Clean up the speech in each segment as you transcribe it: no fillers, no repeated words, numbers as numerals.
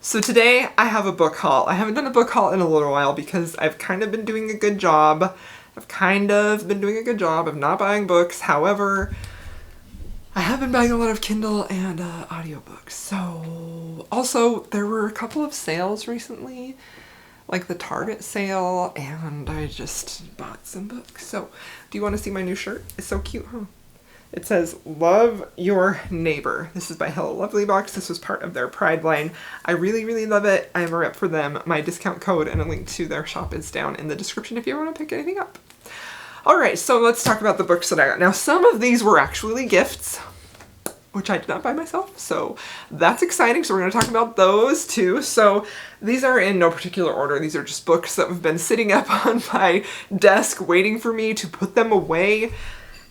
So today I have a book haul. I haven't done a book haul in a little while because I've kind of been doing a good job. of not buying books. However, I have been buying a lot of Kindle and audiobooks. So also there were a couple of sales recently, like the Target sale, and I just bought some books. So do you want to see my new shirt? It's so cute, huh? It says, "Love Your Neighbor." This is by Hello Lovely Box. This was part of their Pride line. I really, really love it. I am a rep for them. My discount code and a link to their shop is down in the description if you want to pick anything up. Alright, so let's talk about the books that I got. Now, some of these were actually gifts, which I did not buy myself, so that's exciting. So we're going to talk about those too. So these are in no particular order. These are just books that have been sitting up on my desk waiting for me to put them away.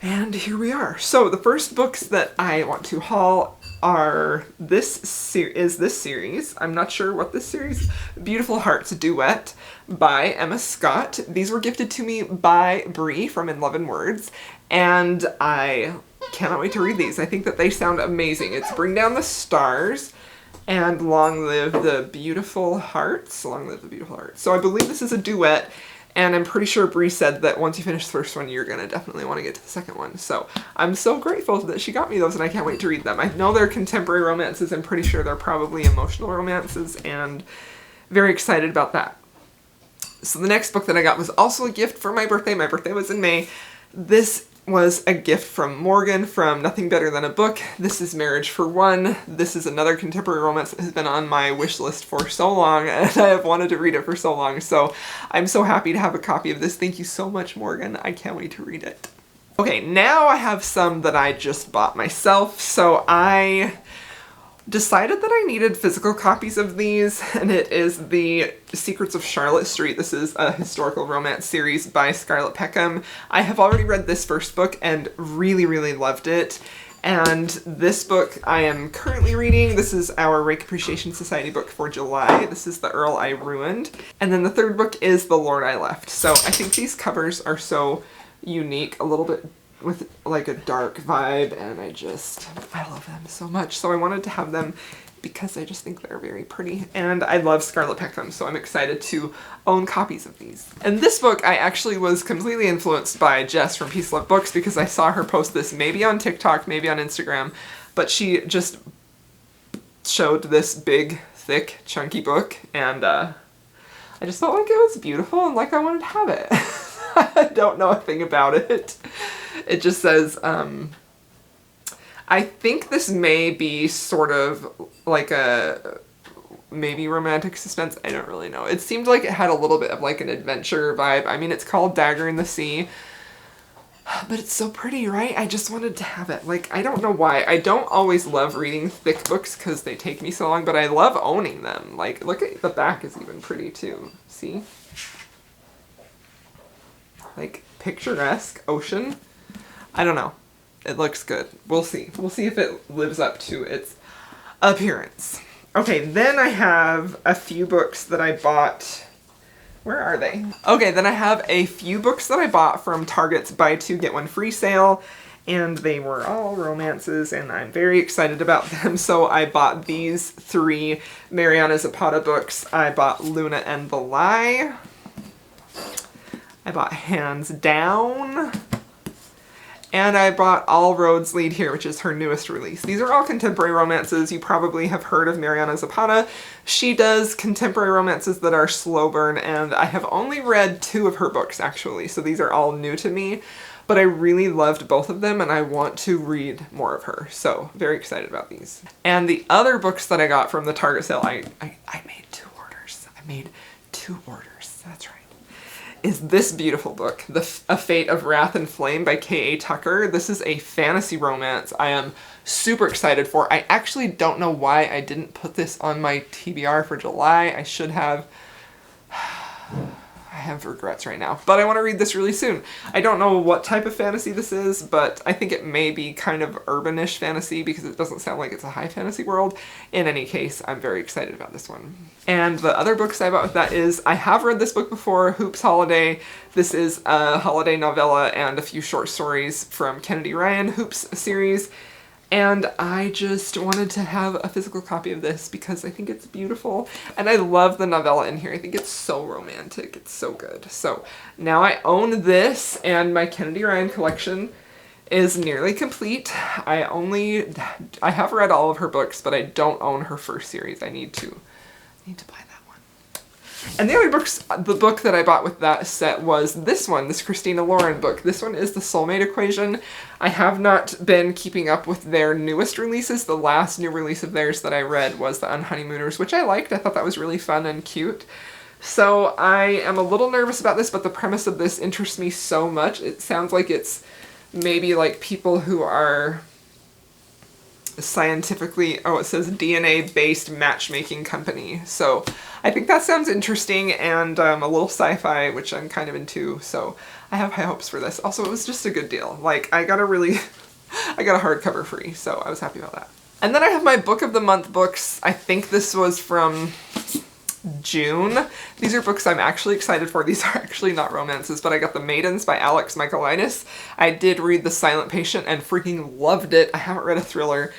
And here we are. So the first books that I want to haul are this series. I'm not sure what this series. Beautiful Hearts Duet by Emma Scott. These were gifted to me by Bree from In Love and Words, and I cannot wait to read these. I think that they sound amazing. It's Bring Down the Stars and Long Live the Beautiful Hearts. Long Live the Beautiful Hearts. So I believe this is a duet. And I'm pretty sure Bree said that once you finish the first one, you're going to definitely want to get to the second one. So I'm so grateful that she got me those, and I can't wait to read them. I know they're contemporary romances. I'm pretty sure they're probably emotional romances, and very excited about that. So the next book that I got was also a gift for my birthday. My birthday was in May. This was a gift from Morgan from Nothing Better Than a Book. This is Marriage for One. This is another contemporary romance that has been on my wish list for so long, and I have wanted to read it for so long, so I'm so happy to have a copy of this. Thank you so much, Morgan. I can't wait to read it. Okay, now I have some that I just bought myself. So I decided that I needed physical copies of these, and it is The Secrets of Charlotte Street. This is a historical romance series by Scarlett Peckham. I have already read this first book and really, really loved it. And this book I am currently reading. This is our Rake Appreciation Society book for July. This is The Earl I Ruined. And then the third book is The Lord I Left. So I think these covers are so unique, a little bit with like a dark vibe, and I love them so much. So I wanted to have them because I just think they're very pretty, and I love Scarlett Peckham, so I'm excited to own copies of these. And this book I actually was completely influenced by Jess from Peace Love Books because I saw her post this maybe on TikTok, maybe on Instagram, but she just showed this big, thick, chunky book, and I just felt like it was beautiful and like I wanted to have it. I don't know a thing about it. It just says, I think this may be sort of like a maybe romantic suspense. I don't really know. It seemed like it had a little bit of like an adventure vibe. I mean, it's called Dagger in the Sea, but it's so pretty, right? I just wanted to have it. Like, I don't know why. I don't always love reading thick books because they take me so long, but I love owning them. Like, look at the back is even pretty too. See? Like, picturesque ocean. I don't know. It looks good. We'll see. We'll see if it lives up to its appearance. Okay, then I have a few books that I bought. Where are they? Okay, then I have a few books that I bought from Target's Buy Two Get One Free sale, and they were all romances, and I'm very excited about them. So I bought these three Mariana Zapata books. I bought Luna and the Lie. I bought Hands Down. And I bought All Roads Lead Here, which is her newest release. These are all contemporary romances. You probably have heard of Mariana Zapata. She does contemporary romances that are slow burn, and I have only read 2 of her books, actually, so these are all new to me. But I really loved both of them, and I want to read more of her, so very excited about these. And the other books that I got from the Target sale, I made 2 orders. I made 2 orders, that's right. Is this beautiful book, A Fate of Wrath and Flame by K.A. Tucker. This is a fantasy romance I am super excited for. I actually don't know why I didn't put this on my TBR for July. I should have. I have regrets right now, but I want to read this really soon. I don't know what type of fantasy this is, but I think it may be kind of urbanish fantasy because it doesn't sound like it's a high fantasy world. In any case, I'm very excited about this one. And the other books I bought with that is, I have read this book before, Hoops Holiday. This is a holiday novella and a few short stories from Kennedy Ryan Hoops series. And I just wanted to have a physical copy of this because I think it's beautiful. And I love the novella in here. I think it's so romantic. It's so good. So now I own this, and my Kennedy Ryan collection is nearly complete. I have read all of her books, but I don't own her first series. I need to buy that one. And the other the book that I bought with that set was this one, this Christina Lauren book. This one is the Soulmate Equation. I have not been keeping up with their newest releases. The last new release of theirs that I read was The Unhoneymooners, which I liked. I thought that was really fun and cute. So I am a little nervous about this, but the premise of this interests me so much. It sounds like it's maybe like people who are scientifically, oh, it says DNA-based matchmaking company. So I think that sounds interesting and a little sci-fi, which I'm kind of into. So I have high hopes for this. Also, it was just a good deal. Like, I got a hardcover free, so I was happy about that. And then I have my book of the month books. I think this was from June. These are books I'm actually excited for. These are actually not romances, but I got The Maidens by Alex Michaelides. I did read The Silent Patient and freaking loved it. I haven't read a thriller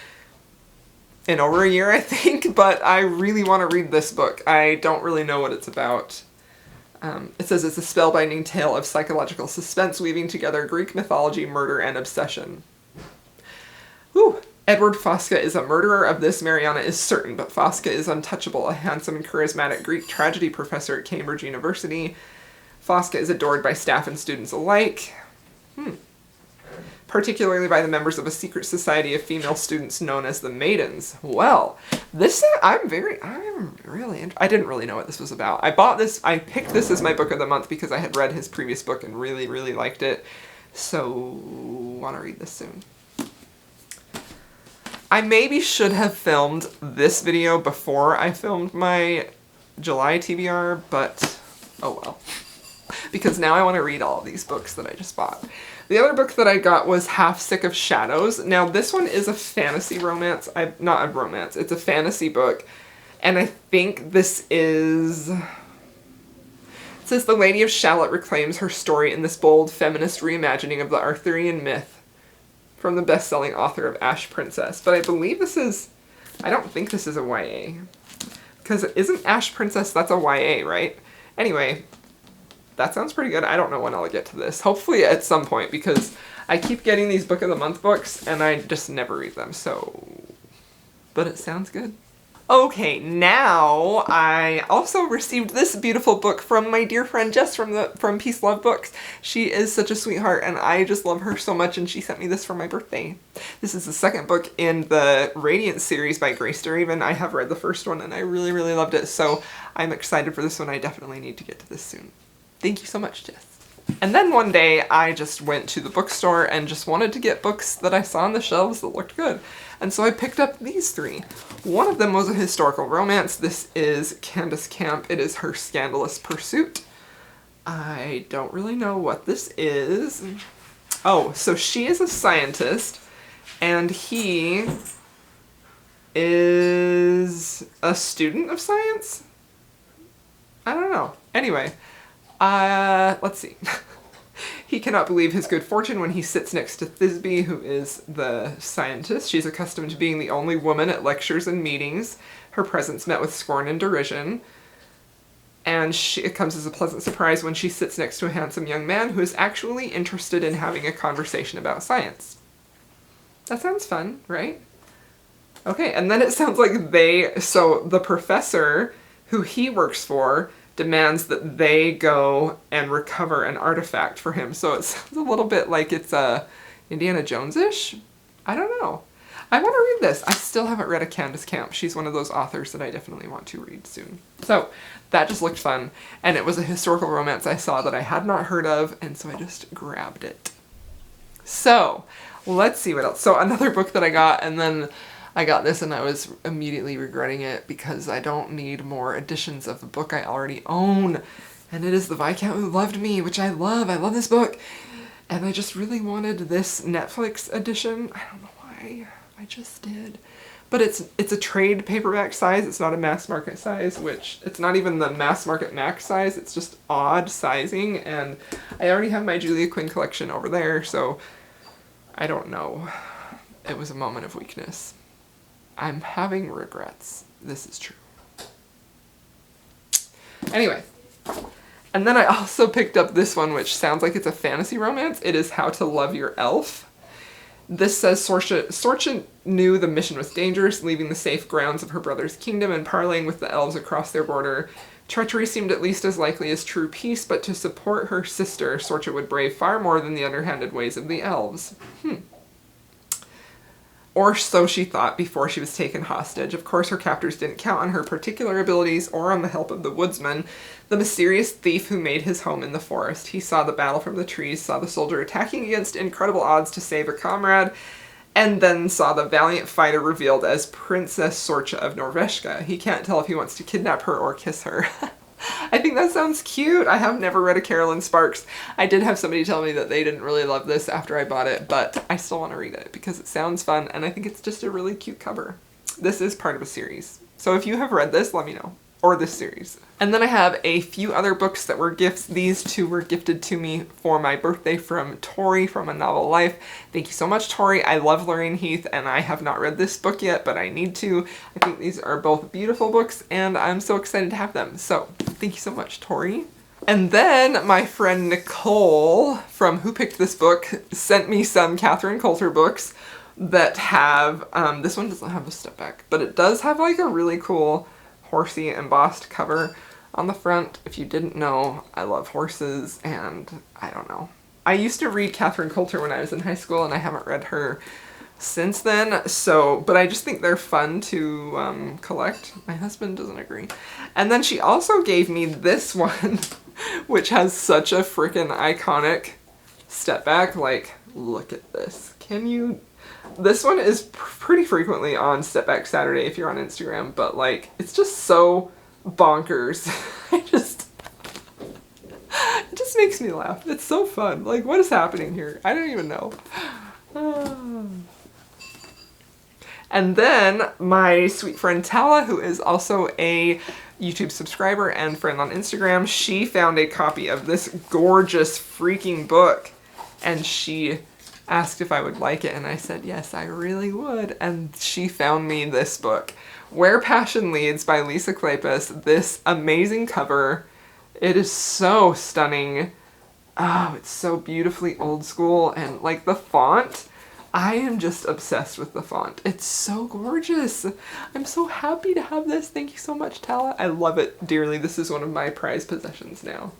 in over a year, I think, but I really want to read this book. I don't really know what it's about. It says it's a spellbinding tale of psychological suspense weaving together Greek mythology, murder, and obsession. Whew. Edward Fosca is a murderer, of this Mariana is certain, but Fosca is untouchable, a handsome and charismatic Greek tragedy professor at Cambridge University. Fosca is adored by staff and students alike. Particularly by the members of a secret society of female students known as the Maidens. Well, this, I didn't really know what this was about. I picked this as my book of the month because I had read his previous book and really, really liked it. So, want to read this soon. I maybe should have filmed this video before I filmed my July TBR, but oh well. Because now I want to read all of these books that I just bought. The other book that I got was Half Sick of Shadows. Now this one is a fantasy romance. Not a romance, it's a fantasy book. And I think this is... It says the Lady of Shalott reclaims her story in this bold feminist reimagining of the Arthurian myth from the best-selling author of Ash Princess. But I believe this is... I don't think this is a YA. Because isn't Ash Princess, that's a YA, right? Anyway, that sounds pretty good. I don't know when I'll get to this. Hopefully at some point, because I keep getting these book of the month books and I just never read them, so... But it sounds good. Okay, now I also received this beautiful book from my dear friend Jess from Peace Love Books. She is such a sweetheart and I just love her so much, and she sent me this for my birthday. This is the second book in the Radiant series by Grace Deraven. I have read the first one and I really, really loved it, so I'm excited for this one. I definitely need to get to this soon. Thank you so much, Jess. And then one day I just went to the bookstore and just wanted to get books that I saw on the shelves that looked good. And so I picked up these three. One of them was a historical romance. This is Candace Camp. It is her Scandalous Pursuit. I don't really know what this is. Oh, so she is a scientist and he is a student of science? I don't know. Anyway, let's see. He cannot believe his good fortune when he sits next to Thisbe, who is the scientist. She's accustomed to being the only woman at lectures and meetings. Her presence met with scorn and derision. And it comes as a pleasant surprise when she sits next to a handsome young man who is actually interested in having a conversation about science. That sounds fun, right? Okay, and then it sounds like so the professor who he works for demands that they go and recover an artifact for him. So it sounds a little bit like it's Indiana Jones-ish? I don't know. I want to read this. I still haven't read a Candace Camp. She's one of those authors that I definitely want to read soon. So that just looked fun. And it was a historical romance I saw that I had not heard of, and so I just grabbed it. So let's see what else. So another book that I got, and then I got this and I was immediately regretting it because I don't need more editions of the book I already own. And it is The Viscount Who Loved Me, which I love. I love this book. And I just really wanted this Netflix edition. I don't know why. I just did. But it's a trade paperback size. It's not a mass market size, which it's not even the mass market max size. It's just odd sizing. And I already have my Julia Quinn collection over there, so I don't know. it was a moment of weakness. I'm having regrets. This is true. Anyway. And then I also picked up this one, which sounds like it's a fantasy romance. It is How to Love Your Elf. This says Sorcha knew the mission was dangerous, leaving the safe grounds of her brother's kingdom and parleying with the elves across their border. Treachery seemed at least as likely as true peace, but to support her sister, Sorcha would brave far more than the underhanded ways of the elves. Or so she thought before she was taken hostage. Of course, her captors didn't count on her particular abilities or on the help of the woodsman, the mysterious thief who made his home in the forest. He saw the battle from the trees, saw the soldier attacking against incredible odds to save a comrade, and then saw the valiant fighter revealed as Princess Sorcha of Norveshka. He can't tell if he wants to kidnap her or kiss her. I think that sounds cute. I have never read a Carolyn Sparks. I did have somebody tell me that they didn't really love this after I bought it, but I still want to read it because it sounds fun and I think it's just a really cute cover. This is part of a series. So if you have read this, let me know. Or this series. And then I have a few other books that were gifts. These two were gifted to me for my birthday from Tori from A Novel Life. Thank you so much, Tori. I love Lorraine Heath and I have not read this book yet, but I need to. I think these are both beautiful books and I'm so excited to have them. So thank you so much, Tori. And then my friend Nicole from Who Picked This Book sent me some Katherine Coulter books that have, this one doesn't have a step back, but it does have like a really cool horsey embossed cover on the front. If you didn't know, I love horses and I don't know. I used to read Katherine Coulter when I was in high school and I haven't read her since then, but I just think they're fun to collect. My husband doesn't agree. And then she also gave me this one, which has such a freaking iconic step back. Like, look at this. This one is pretty frequently on Step Back Saturday if you're on Instagram, but like, it's just so bonkers. It just makes me laugh. It's so fun. Like, what is happening here? I don't even know. And then my sweet friend Tala, who is also a YouTube subscriber and friend on Instagram, she found a copy of this gorgeous freaking book and she asked if I would like it, and I said yes, I really would. And she found me this book, Where Passion Leads by Lisa Kleypas. This amazing cover. It is so stunning. Oh, it's so beautifully old school, and like the font, I am just obsessed with the font. It's so gorgeous. I'm so happy to have this. Thank you so much, Tala. I love it dearly. This is one of my prized possessions now.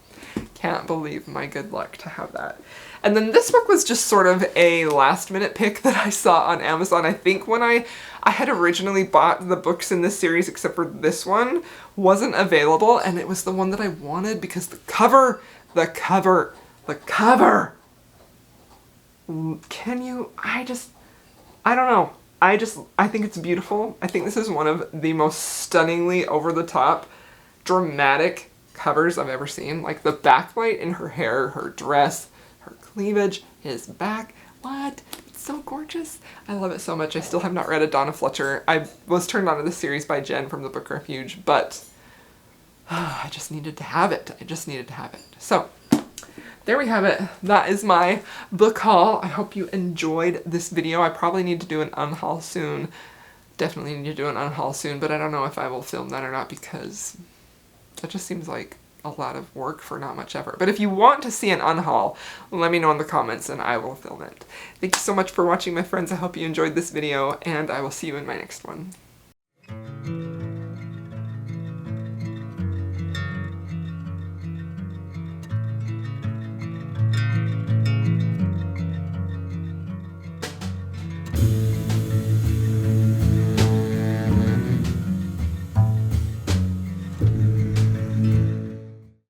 Can't believe my good luck to have that. And then this book was just sort of a last minute pick that I saw on Amazon. I think when I had originally bought the books in this series, except for this one, wasn't available, and it was the one that I wanted because the cover. I don't know. I think it's beautiful. I think this is one of the most stunningly over the top, dramatic covers I've ever seen. Like the backlight in her hair, her dress, her cleavage, his back. What? It's so gorgeous. I love it so much. I still have not read a Donna Fletcher. I was turned on to this series by Jen from the Book Refuge, but I just needed to have it. So there we have it. That is my book haul. I hope you enjoyed this video. I probably need to do an unhaul soon. Definitely need to do an unhaul soon, but I don't know if I will film that or not because that just seems like a lot of work for not much effort. But if you want to see an unhaul, let me know in the comments and I will film it. Thank you so much for watching, my friends. I hope you enjoyed this video, and I will see you in my next one.